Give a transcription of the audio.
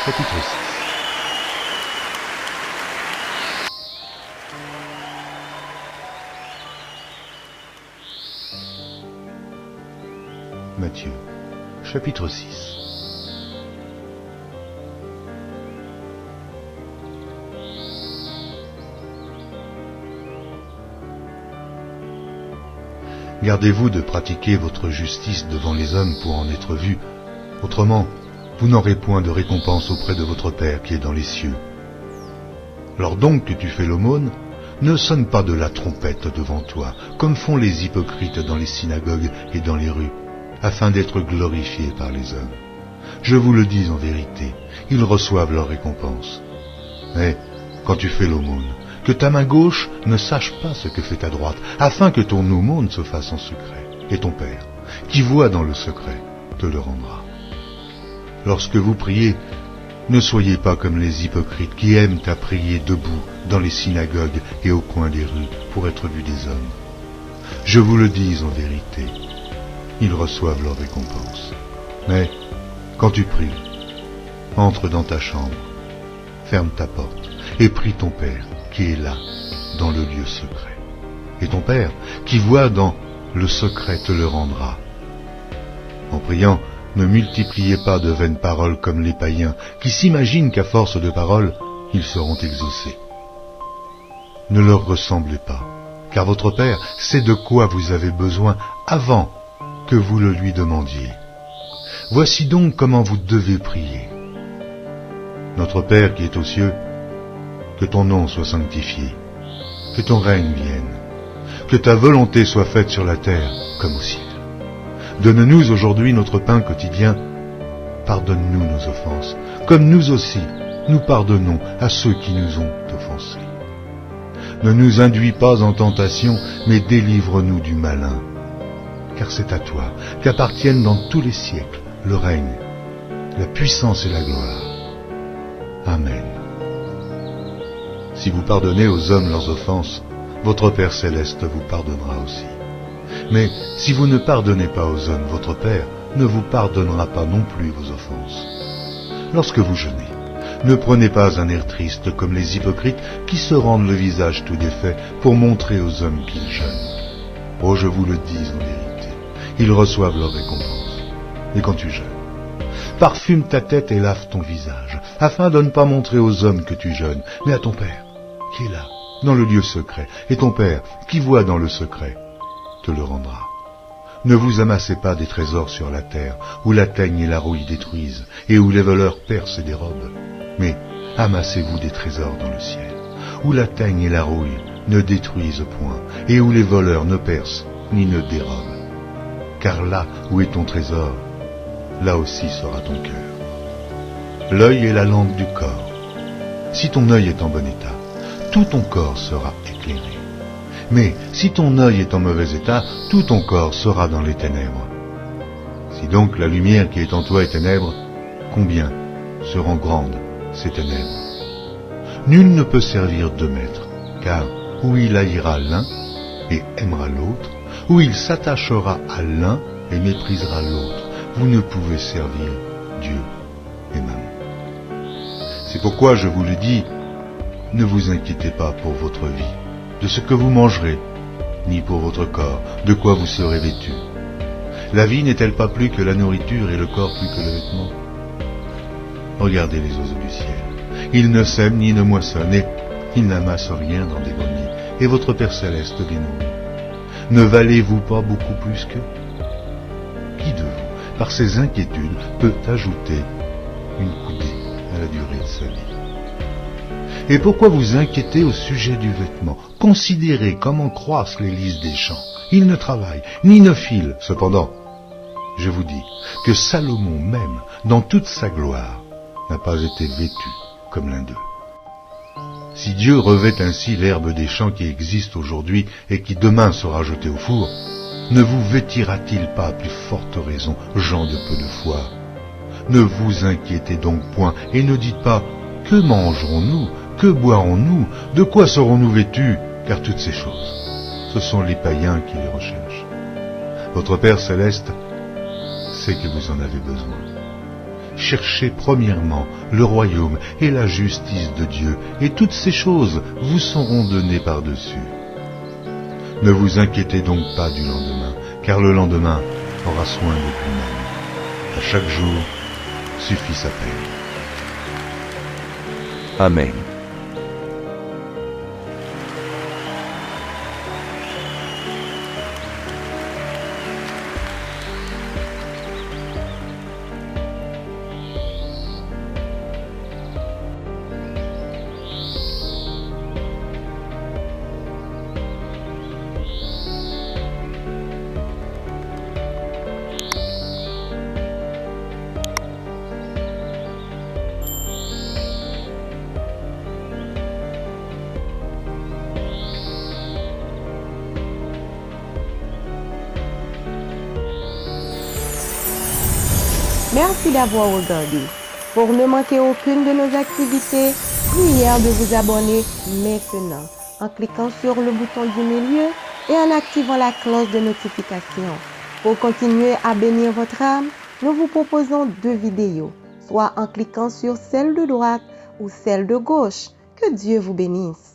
chapitre 6. Matthieu, chapitre 6. Gardez-vous de pratiquer votre justice devant les hommes pour en être vus, autrement, vous n'aurez point de récompense auprès de votre Père qui est dans les cieux. Lors donc que tu fais l'aumône, ne sonne pas de la trompette devant toi, comme font les hypocrites dans les synagogues et dans les rues, afin d'être glorifiés par les hommes. Je vous le dis en vérité, ils reçoivent leur récompense. Mais quand tu fais l'aumône, que ta main gauche ne sache pas ce que fait ta droite, afin que ton aumône se fasse en secret, et ton Père, qui voit dans le secret, te le rendra. Lorsque vous priez, ne soyez pas comme les hypocrites qui aiment à prier debout dans les synagogues et au coin des rues pour être vus des hommes. Je vous le dis en vérité, ils reçoivent leur récompense. Mais quand tu pries, entre dans ta chambre, ferme ta porte et prie ton Père qui est là, dans le lieu secret. Et ton Père, qui voit dans le secret, te le rendra. En priant, ne multipliez pas de vaines paroles comme les païens, qui s'imaginent qu'à force de paroles, ils seront exaucés. Ne leur ressemblez pas, car votre Père sait de quoi vous avez besoin avant que vous le lui demandiez. Voici donc comment vous devez prier. Notre Père qui est aux cieux, que ton nom soit sanctifié, que ton règne vienne, que ta volonté soit faite sur la terre comme au ciel. Donne-nous aujourd'hui notre pain quotidien. Pardonne-nous nos offenses, comme nous aussi, nous pardonnons à ceux qui nous ont offensés. Ne nous induis pas en tentation, mais délivre-nous du malin. Car c'est à toi qu'appartiennent dans tous les siècles le règne, la puissance et la gloire. Amen. Si vous pardonnez aux hommes leurs offenses, votre Père céleste vous pardonnera aussi. Mais si vous ne pardonnez pas aux hommes, votre Père ne vous pardonnera pas non plus vos offenses. Lorsque vous jeûnez, ne prenez pas un air triste comme les hypocrites qui se rendent le visage tout défait pour montrer aux hommes qu'ils jeûnent. Oh, je vous le dis en vérité, ils reçoivent leur récompense. Et quand tu jeûnes, parfume ta tête et lave ton visage, afin de ne pas montrer aux hommes que tu jeûnes, mais à ton Père, qui est là, dans le lieu secret, et ton Père, qui voit dans le secret, te le rendra. Ne vous amassez pas des trésors sur la terre, où la teigne et la rouille détruisent, et où les voleurs percent et dérobent, mais amassez-vous des trésors dans le ciel, où la teigne et la rouille ne détruisent point, et où les voleurs ne percent ni ne dérobent. Car là où est ton trésor, là aussi sera ton cœur. L'œil est la lampe du corps. Si ton œil est en bon état, tout ton corps sera éclairé. Mais si ton œil est en mauvais état, tout ton corps sera dans les ténèbres. Si donc la lumière qui est en toi est ténèbre, combien seront grandes ces ténèbres? Nul ne peut servir deux maîtres, car ou il haïra l'un et aimera l'autre, ou il s'attachera à l'un et méprisera l'autre. Vous ne pouvez servir Dieu et Mammon. C'est pourquoi je vous le dis, ne vous inquiétez pas pour votre vie, de ce que vous mangerez, ni pour votre corps, de quoi vous serez vêtus. La vie n'est-elle pas plus que la nourriture et le corps plus que le vêtement? Regardez les oiseaux du ciel. Ils ne sèment ni ne moissonnent, et ils n'amassent rien dans des greniers, et votre Père céleste les nourrit. Ne valez-vous pas beaucoup plus qu'eux? Qui de vous, par ses inquiétudes, peut ajouter une coudée à la durée de sa vie? Et pourquoi vous inquiétez au sujet du vêtement? Considérez comment croissent les lys des champs. Ils ne travaillent, ni ne filent. Cependant, je vous dis que Salomon même, dans toute sa gloire, n'a pas été vêtu comme l'un d'eux. Si Dieu revêt ainsi l'herbe des champs qui existe aujourd'hui et qui demain sera jetée au four, ne vous vêtira-t-il pas à plus forte raison, gens de peu de foi? Ne vous inquiétez donc point et ne dites pas « Que mangerons-nous? Que boirons-nous? De quoi serons-nous vêtus ?» Car toutes ces choses, ce sont les païens qui les recherchent. Votre Père céleste sait que vous en avez besoin. cherchez premièrement le royaume et la justice de Dieu, et toutes ces choses vous seront données par-dessus. Ne vous inquiétez donc pas du lendemain, car le lendemain aura soin de lui-même. À chaque jour suffit sa peine. Amen. Merci d'avoir regardé. Pour ne manquer aucune de nos activités, prière de vous abonner maintenant en cliquant sur le bouton du milieu et en activant la cloche de notification. Pour continuer à bénir votre âme, nous vous proposons 2 vidéos, soit en cliquant sur celle de droite ou celle de gauche. Que Dieu vous bénisse.